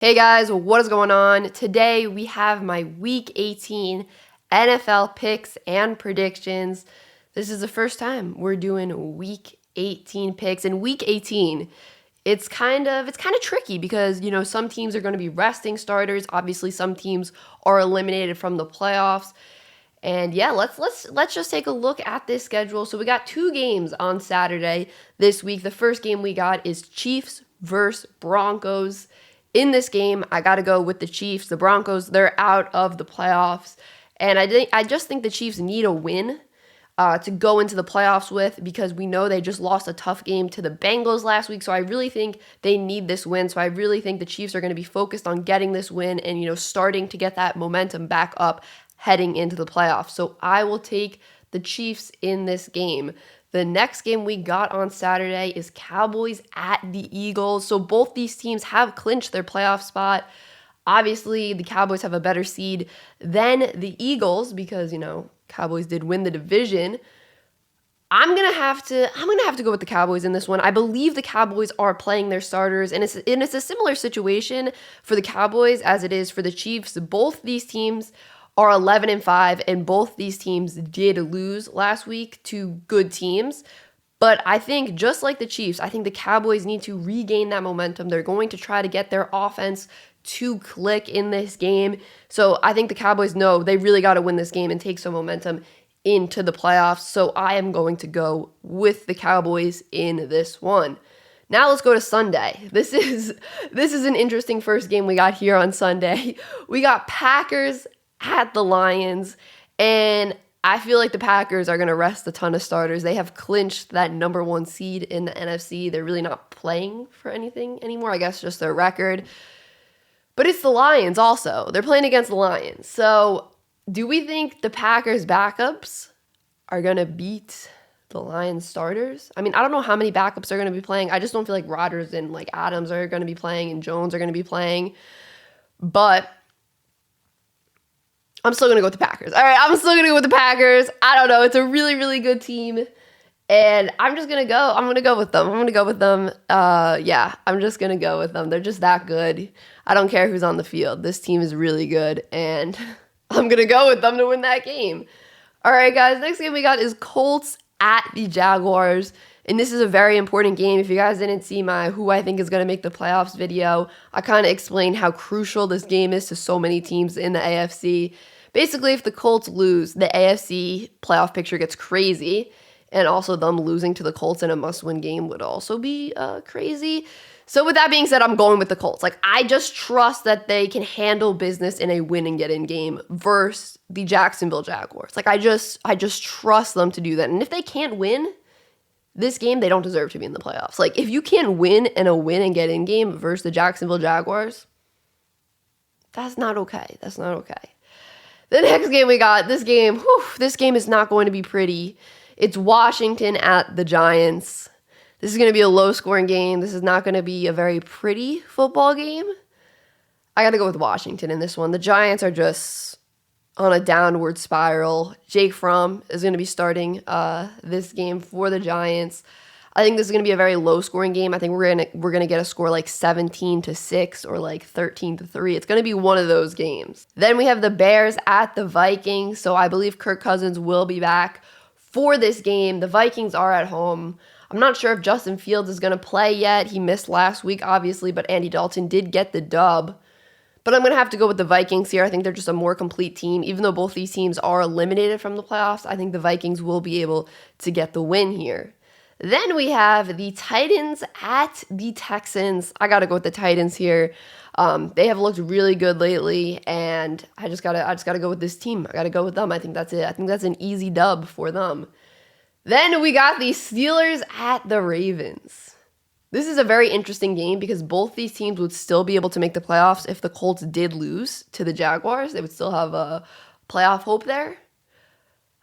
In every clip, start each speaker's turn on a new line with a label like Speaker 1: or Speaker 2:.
Speaker 1: Hey guys, what is going on? Today we have my Week 18 NFL picks and predictions. This is the first time we're doing Week 18 picks. And Week 18, it's kind of tricky because, some teams are going to be resting starters. Obviously, some teams are eliminated from the playoffs. And yeah, let's just take a look at this schedule. So we got 2 games on Saturday this week. The first game we got is Chiefs versus Broncos. In this game, I got to go with the Chiefs. The Broncos, they're out of the playoffs. And I just think the Chiefs need a win to go into the playoffs with, because we know they just lost a tough game to the Bengals last week. So I really think they need this win. So I really think the Chiefs are going to be focused on getting this win and, starting to get that momentum back up heading into the playoffs. So I will take the Chiefs in this game. The next game we got on Saturday is Cowboys at the Eagles. So both these teams have clinched their playoff spot. Obviously, the Cowboys have a better seed than the Eagles because, Cowboys did win the division. I'm gonna have to go with the Cowboys in this one. I believe the Cowboys are playing their starters, and it's a similar situation for the Cowboys as it is for the Chiefs. Both these teams are 11-5, and both these teams did lose last week to good teams. But I think, just like the Chiefs, I think the Cowboys need to regain that momentum. They're going to try to get their offense to click in this game. So I think the Cowboys know they really got to win this game and take some momentum into the playoffs. So I am going to go with the Cowboys in this one. Now let's go to Sunday. This is an interesting first game we got here on Sunday. We got Packers at the Lions, and I feel like the Packers are going to rest a ton of starters. They have clinched that number 1 seed in the NFC. They're really not playing for anything anymore, I guess just their record. But it's the Lions also. They're playing against the Lions. So do we think the Packers backups are going to beat the Lions starters? I mean, I don't know how many backups are going to be playing. I just don't feel like Rodgers and Adams are going to be playing and Jones are going to be playing. But I'm still going to go with the Packers. All right, I'm still going to go with the Packers. I don't know. It's a really, really good team. And I'm just going to go. I'm going to go with them. I'm just going to go with them. They're just that good. I don't care who's on the field. This team is really good. And I'm going to go with them to win that game. All right, guys. Next game we got is Colts at the Jaguars. And this is a very important game. If you guys didn't see my who I think is going to make the playoffs video, I kind of explained how crucial this game is to so many teams in the AFC. Basically, if the Colts lose, the AFC playoff picture gets crazy. And also them losing to the Colts in a must-win game would also be crazy. So with that being said, I'm going with the Colts. I just trust that they can handle business in a win-and-get-in game versus the Jacksonville Jaguars. I just trust them to do that. And if they can't win this game, they don't deserve to be in the playoffs. If you can't win in a win-and-get-in game versus the Jacksonville Jaguars, that's not okay. That's not okay. The next game we got, this game is not going to be pretty. It's Washington at the Giants. This is going to be a low-scoring game. This is not going to be a very pretty football game. I got to go with Washington in this one. The Giants are just on a downward spiral. Jake Fromm is going to be starting this game for the Giants. I think this is going to be a very low-scoring game. I think we're going to get a score 17-6 or 13-3. It's going to be one of those games. Then we have the Bears at the Vikings. So I believe Kirk Cousins will be back for this game. The Vikings are at home. I'm not sure if Justin Fields is going to play yet. He missed last week, obviously, but Andy Dalton did get the dub. But I'm going to have to go with the Vikings here. I think they're just a more complete team. Even though both these teams are eliminated from the playoffs, I think the Vikings will be able to get the win here. Then we have the Titans at the Texans. I got to go with the Titans here. They have looked really good lately, and I just gotta go with this team. I gotta go with them. I think that's it. I think that's an easy dub for them. Then we got the Steelers at the Ravens. This is a very interesting game because both these teams would still be able to make the playoffs if the Colts did lose to the Jaguars. They would still have a playoff hope there.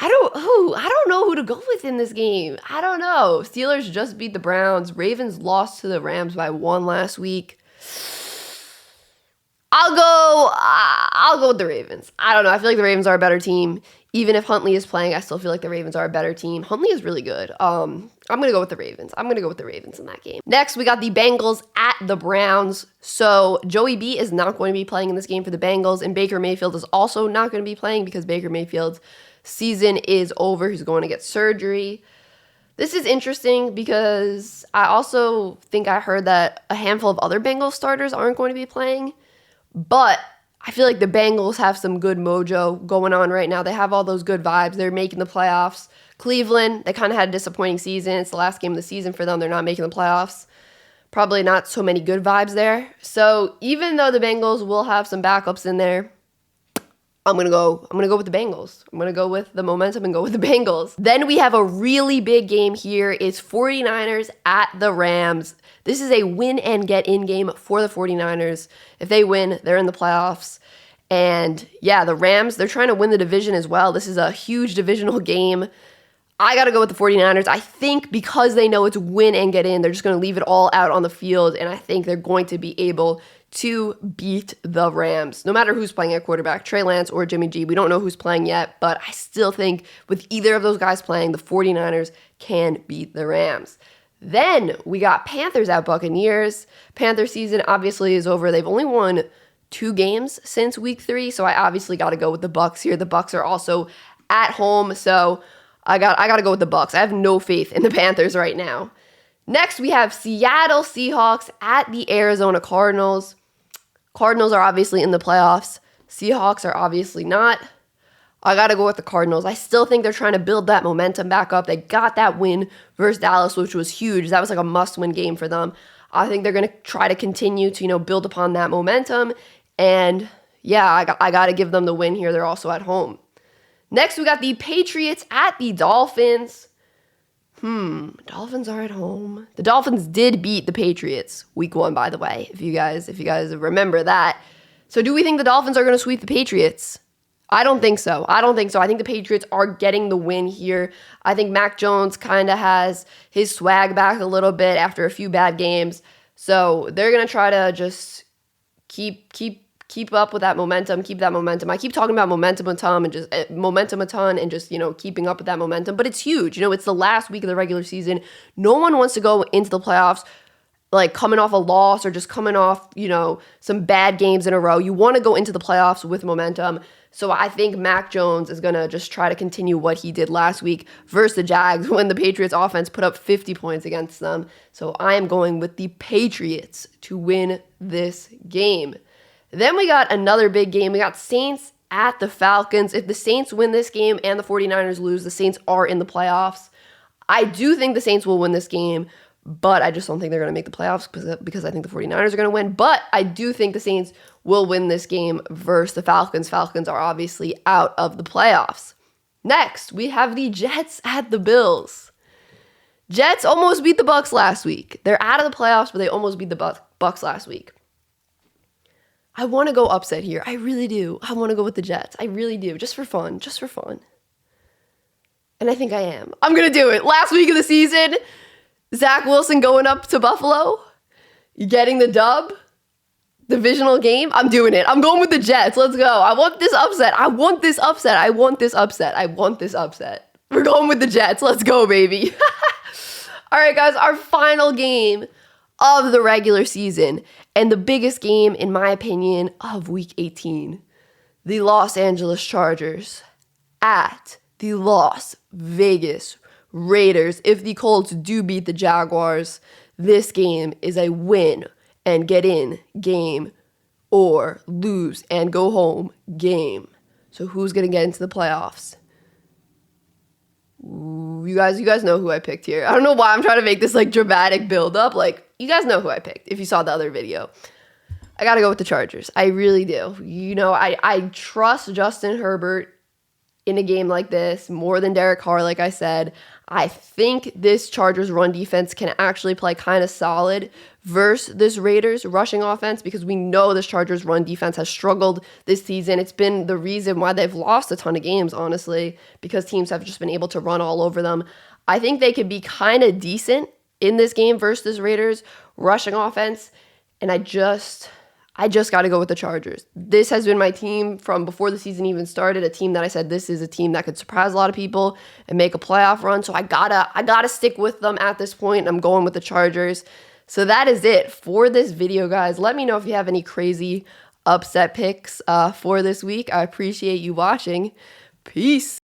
Speaker 1: I don't know who to go with in this game. I don't know. Steelers just beat the Browns. Ravens lost to the Rams by 1 last week. I'll I'll go with the Ravens. I don't know. I feel like the Ravens are a better team. Even if Huntley is playing, I still feel like the Ravens are a better team. Huntley is really good. I'm going to go with the Ravens. I'm going to go with the Ravens in that game. Next, we got the Bengals at the Browns. So Joey B is not going to be playing in this game for the Bengals, and Baker Mayfield is also not going to be playing because Baker Mayfield's season is over. He's going to get surgery. This is interesting because I also think I heard that a handful of other Bengals starters aren't going to be playing, but I feel like the Bengals have some good mojo going on right now. They have all those good vibes. They're making the playoffs. Cleveland, they kind of had a disappointing season. It's the last game of the season for them. They're not making the playoffs. Probably not so many good vibes there. So even though the Bengals will have some backups in there, I'm gonna go with the Bengals. I'm gonna go with the momentum and go with the Bengals. Then we have a really big game here. It's 49ers at the Rams. This is a win and get in game for the 49ers. If they win, they're in the playoffs. And yeah, the Rams, they're trying to win the division as well. This is a huge divisional game. I got to go with the 49ers. I think because they know it's win and get in, they're just going to leave it all out on the field, and I think they're going to be able to beat the Rams. No matter who's playing at quarterback, Trey Lance or Jimmy G, we don't know who's playing yet, but I still think with either of those guys playing, the 49ers can beat the Rams. Then we got Panthers at Buccaneers. Panthers season obviously is over. They've only won 2 games since week 3, so I obviously got to go with the Bucs here. The Bucs are also at home, so I got to go with the Bucs. I have no faith in the Panthers right now. Next, we have Seattle Seahawks at the Arizona Cardinals. Cardinals are obviously in the playoffs. Seahawks are obviously not. I got to go with the Cardinals. I still think they're trying to build that momentum back up. They got that win versus Dallas, which was huge. That was like a must-win game for them. I think they're going to try to continue to, build upon that momentum. And yeah, I got to give them the win here. They're also at home. Next, we got the Patriots at the Dolphins. Dolphins are at home. The Dolphins did beat the Patriots week 1, by the way, if you guys remember that. So do we think the Dolphins are going to sweep the Patriots? I don't think so. I think the Patriots are getting the win here. I think Mac Jones kind of has his swag back a little bit after a few bad games. So they're going to try to just keep up with that momentum, keep that momentum. I keep talking about momentum a ton and just keeping up with that momentum, but it's huge. It's the last week of the regular season. No one wants to go into the playoffs like coming off a loss or just coming off, some bad games in a row. You want to go into the playoffs with momentum. So I think Mac Jones is going to just try to continue what he did last week versus the Jags when the Patriots offense put up 50 points against them. So I am going with the Patriots to win this game. Then we got another big game. We got Saints at the Falcons. If the Saints win this game and the 49ers lose, the Saints are in the playoffs. I do think the Saints will win this game, but I just don't think they're going to make the playoffs because I think the 49ers are going to win. But I do think the Saints will win this game versus the Falcons. Falcons are obviously out of the playoffs. Next, we have the Jets at the Bills. Jets almost beat the Bucs last week. They're out of the playoffs, but they almost beat the Bucs last week. I want to go upset here. I really do. I want to go with the Jets. I really do. Just for fun. And I think I am. I'm going to do it. Last week of the season, Zach Wilson going up to Buffalo, getting the dub, divisional game. I'm doing it. I'm going with the Jets. Let's go. I want this upset. We're going with the Jets. Let's go, baby. All right, guys, our final game of the regular season and the biggest game, in my opinion, of Week 18. The Los Angeles Chargers at the Las Vegas Raiders. If the Colts do beat the Jaguars, this game is a win and get in game or lose and go home game. So who's going to get into the playoffs? Ooh, you guys know who I picked here. I don't know why I'm trying to make this like dramatic build up. Like, you guys know who I picked if you saw the other video. I got to go with the Chargers. I really do. I trust Justin Herbert in a game like this more than Derek Carr, like I said. I think this Chargers run defense can actually play kind of solid versus this Raiders rushing offense because we know this Chargers run defense has struggled this season. It's been the reason why they've lost a ton of games, honestly, because teams have just been able to run all over them. I think they could be kind of decent in this game versus this Raiders rushing offense, and I I just got to go with the Chargers. This has been my team from before the season even started, a team that I said this is a team that could surprise a lot of people and make a playoff run. So I gotta stick with them at this point. I'm going with the Chargers. So that is it for this video, guys. Let me know if you have any crazy upset picks for this week. I appreciate you watching. Peace.